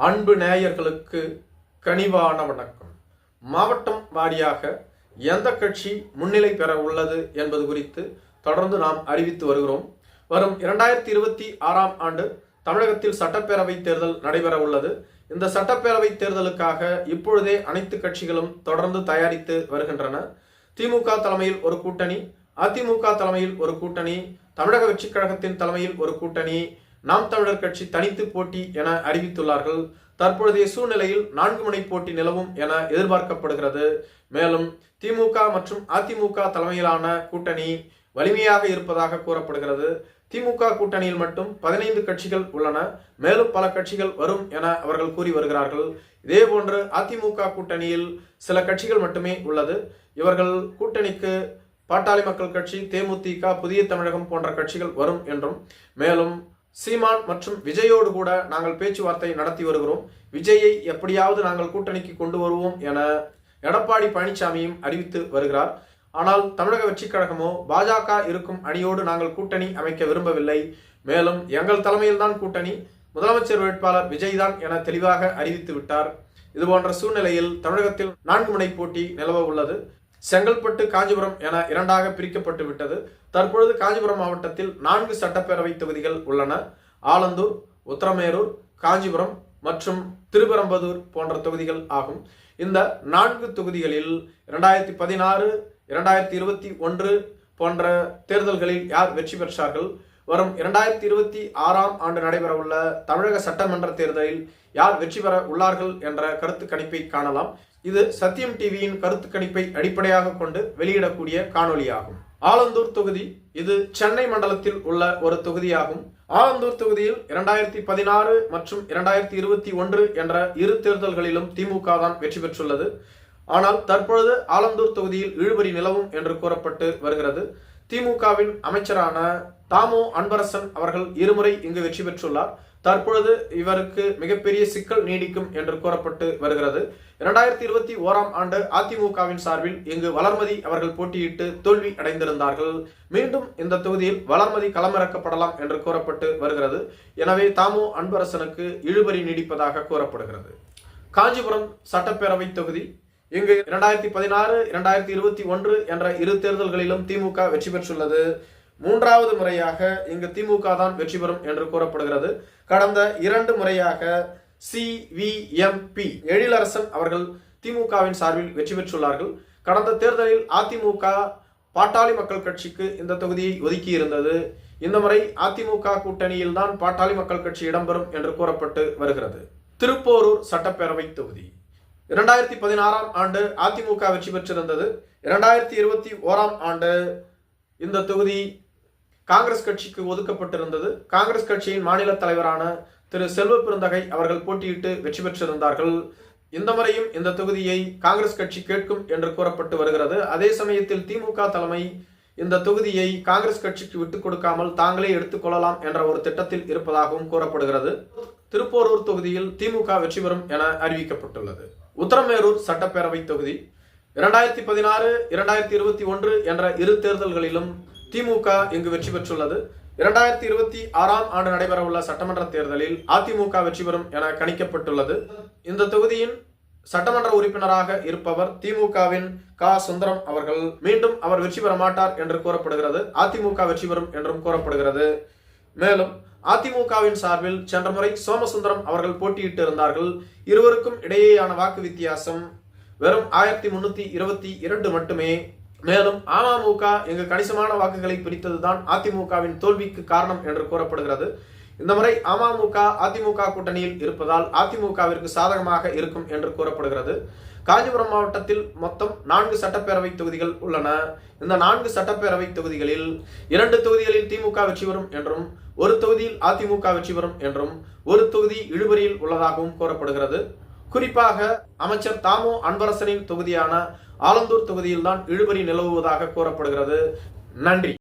அன்பு நேயர்களுக்கு கனிவான வணக்கம். மாவட்டம் வாரியாக எந்த கட்சி முன்னிலை பெற உள்ளது என்பது குறித்து தொடர்ந்து நாம் அறிவித்து வருகிறோம். வரும் 2026 ஆண்டு தமிழகத்தில் சட்டப்பேரவை தேர்தல் நடைபெற உள்ளது. இந்த சட்டப்பேரவை தேர்தலுக்காக இப்பொழுதே அனைத்து கட்சிகளும் தொடர்ந்து தயாரித்து வருகின்றன. திமுக தலைமையில் ஒரு கூட்டணி, அதிமுக தலைமையில் ஒரு கூட்டணி, தமிழக வெற்றிக் கழகத்தின் தலைமையில் ஒரு கூட்டணி, நாம் தமிழர் கட்சி தனித்து போட்டி என அறிவித்துள்ளார்கள். தற்பொழுதைய சூழ்நிலையில் 4 முனை போட்டி நிலவும் என எதிர்பார்க்கப்படுகிறது. மேலும் திமுக மற்றும் அதிமுக தலைமையிலான கூட்டணி வலிமையாக இருப்பதாக கூறப்படுகிறது. திமுக கூட்டணியில் மட்டும் 15 கட்சிகள் உள்ளன. மேலும் பல கட்சிகள் வரும் என அவர்கள் கூறி வருகிறார்கள். இதேபோன்று அதிமுக கூட்டணியில் சில கட்சிகள் மட்டுமே உள்ளது. இவர்கள் கூட்டணிக்கு பாட்டாளி மக்கள் கட்சி, தேமுதிக, புதிய தமிழகம் போன்ற கட்சிகள் வரும் என்றும், மேலும் சீமான் மற்றும் விஜயோடு கூட நாங்கள் பேச்சுவார்த்தை நடத்தி வருகிறோம், விஜயை எப்படியாவது நாங்கள் கூட்டணிக்கு கொண்டு வருவோம் என எடப்பாடி பழனிசாமியும் அறிவித்து வருகிறார். ஆனால் தமிழக வெற்றிக் கழகமோ பாஜக இருக்கும் அணியோடு நாங்கள் கூட்டணி அமைக்க விரும்பவில்லை, மேலும் எங்கள் தலைமையில்தான் கூட்டணி, முதலமைச்சர் வேட்பாளர் விஜய் தான் என தெளிவாக அறிவித்து விட்டார். இதுபோன்ற சூழ்நிலையில் தமிழகத்தில் 4 முனை போட்டி நிலவ உள்ளது. செங்கல்பட்டு, காஞ்சிபுரம் என 2ஆக பிரிக்கப்பட்டு விட்டது. தற்பொழுது காஞ்சிபுரம் மாவட்டத்தில் 4 சட்டப்பேரவை தொகுதிகள் உள்ளன. ஆலந்தூர், உத்தரமேரூர், காஞ்சிபுரம் மற்றும் திருப்பெரும்புதூர் போன்ற தொகுதிகள் ஆகும். இந்த 4 தொகுதிகளில் 2016, 2021 போன்ற தேர்தல்களில் யார் வெற்றி பெற்றார்கள், வரும் 2026 ஆண்டு நடைபெறவுள்ள தமிழக சட்டமன்ற தேர்தலில் யார் வெற்றி பெற உள்ளார்கள் என்ற கருத்து கணிப்பை காணலாம். இது சத்தியம் டிவியின் கருத்து கணிப்பை அடிப்படையாக கொண்டு வெளியிடக்கூடிய காணொலியாகும். ஆலந்தூர் தொகுதி இது சென்னை மண்டலத்தில் உள்ள ஒரு தொகுதியாகும். ஆலந்தூர் தொகுதியில் 2016 மற்றும் 2021 என்ற 2 தேர்தல்களிலும் திமுக தான் வெற்றி பெற்றுள்ளது. ஆனால் தற்பொழுது ஆலந்தூர் தொகுதியில் இழுபறி நிலவும் என்று கூறப்பட்டு வருகிறது. திமுகவின் அமைச்சரான தாமோ அன்பரசன் அவர்கள் 2 முறை இங்கு வெற்றி பெற்றுள்ளார். தற்பொழுது இவருக்கு மிகப்பெரிய சிக்கல் நீடிக்கும் என்று கூறப்பட்டு வருகிறது. 2021 ஆண்டு அதிமுகவின் சார்பில் இங்கு வளர்மதி அவர்கள் போட்டியிட்டு தோல்வி அடைந்திருந்தார்கள். மீண்டும் இந்த தொகுதியில் வளர்மதி களமிறக்கப்படலாம் என்று கூறப்பட்டு வருகிறது. எனவே தாமோ அன்பரசனுக்கு இழுபறி நீடிப்பதாக கூறப்படுகிறது. காஞ்சிபுரம் சட்டப்பேரவை தொகுதி இங்கு 2016, 2021 என்ற 2 தேர்தல்களிலும் திமுக வெற்றி பெற்றுள்ளது. 3வது முறையாக இங்கு திமுக தான் வெற்றி பெறும் என்று கூறப்படுகிறது. கடந்த 2 முறையாக CVMP எழிலரசன் அவர்கள் திமுகவின் சார்பில் வெற்றி பெற்றுள்ளார்கள். கடந்த தேர்தலில் அதிமுக பாட்டாளி மக்கள் கட்சிக்கு இந்த தொகுதியை ஒதுக்கி இருந்தது. இந்த முறை அதிமுக கூட்டணியில் தான் பாட்டாளி மக்கள் கட்சி இடம்பெறும் என்று கூறப்பட்டு வருகிறது. திருப்போரூர் சட்டப்பேரவை தொகுதி 2016 ஆண்டு அதிமுக வெற்றி பெற்றிருந்தது. 2021 ஆண்டு இந்த தொகுதி காங்கிரஸ் கட்சிக்கு ஒதுக்கப்பட்டிருந்தது. காங்கிரஸ் கட்சியின் மாநில தலைவரான திரு செல்வ பெருந்தகை அவர்கள் போட்டியிட்டு வெற்றி பெற்றிருந்தார்கள். இந்த முறையும் இந்த தொகுதியை காங்கிரஸ் கட்சி கேட்கும் என்று கூறப்பட்டு வருகிறது. அதே சமயத்தில் திமுக தலைமை இந்த தொகுதியை காங்கிரஸ் கட்சிக்கு விட்டுக் கொடுக்காமல் தாங்களே எடுத்துக்கொள்ளலாம் என்ற ஒரு திட்டத்தில் இருப்பதாகவும் கூறப்படுகிறது. திருப்போரூர் தொகுதியில் திமுக வெற்றி பெறும் என அறிவிக்கப்பட்டுள்ளது. உத்தரமேரூர் சட்டப்பேரவை தொகுதி 2016, 2021 என்ற 2 தேர்தல்களிலும் திமுக இங்கு வெற்றி பெற்றுள்ளது. 2026 ஆண்டு நடைபெறவுள்ள சட்டமன்ற தேர்தலில் அதிமுக வெற்றி பெறும் என கணிக்கப்பட்டுள்ளது. இந்த தொகுதியின் சட்டமன்ற உறுப்பினராக இருப்பவர் திமுகவின் சுந்தரம் அவர்கள். மீண்டும் அவர் வெற்றி பெற மாட்டார் என்று கூறப்படுகிறது. அதிமுக வெற்றி பெறும் என்றும் கூறப்படுகிறது. மேலும் அதிமுகவின் சார்பில் சென்ற முறை சோமசுந்தரம் அவர்கள் போட்டியிட்டு இருந்தார்கள். இருவருக்கும் இடையேயான வாக்கு வித்தியாசம் வெறும் 1322 மட்டுமே. மேலும் அமமுக இங்கு கணிசமான வாக்குகளை பிரித்ததுதான் அதிமுகவின் தோல்விக்கு காரணம் என்று கூறப்படுகிறது. இந்த முறை அமமுக அதிமுக கூட்டணியில் இருப்பதால் அதிமுகவிற்கு சாதகமாக இருக்கும் என்று கூறப்படுகிறது. காஞ்சிபுரம் மாவட்டத்தில் மொத்தம் 4 சட்டப்பேரவை தொகுதிகள் உள்ளன. இந்த 4 சட்டப்பேரவை தொகுதிகளில் 2 தொகுதிகளில் திமுக வெற்றி பெறும் என்றும், ஒரு தொகுதியில் அதிமுக வெற்றி பெறும் என்றும், ஒரு தொகுதி இழுபறியில் உள்ளதாகவும் கூறப்படுகிறது. குறிப்பாக அமைச்சர் தாமோ அன்பரசனின் தொகுதியான ஆலந்தூர் தொகுதியில் தான் இழுபறி நிலவுவதாக கூறப்படுகிறது. நன்றி.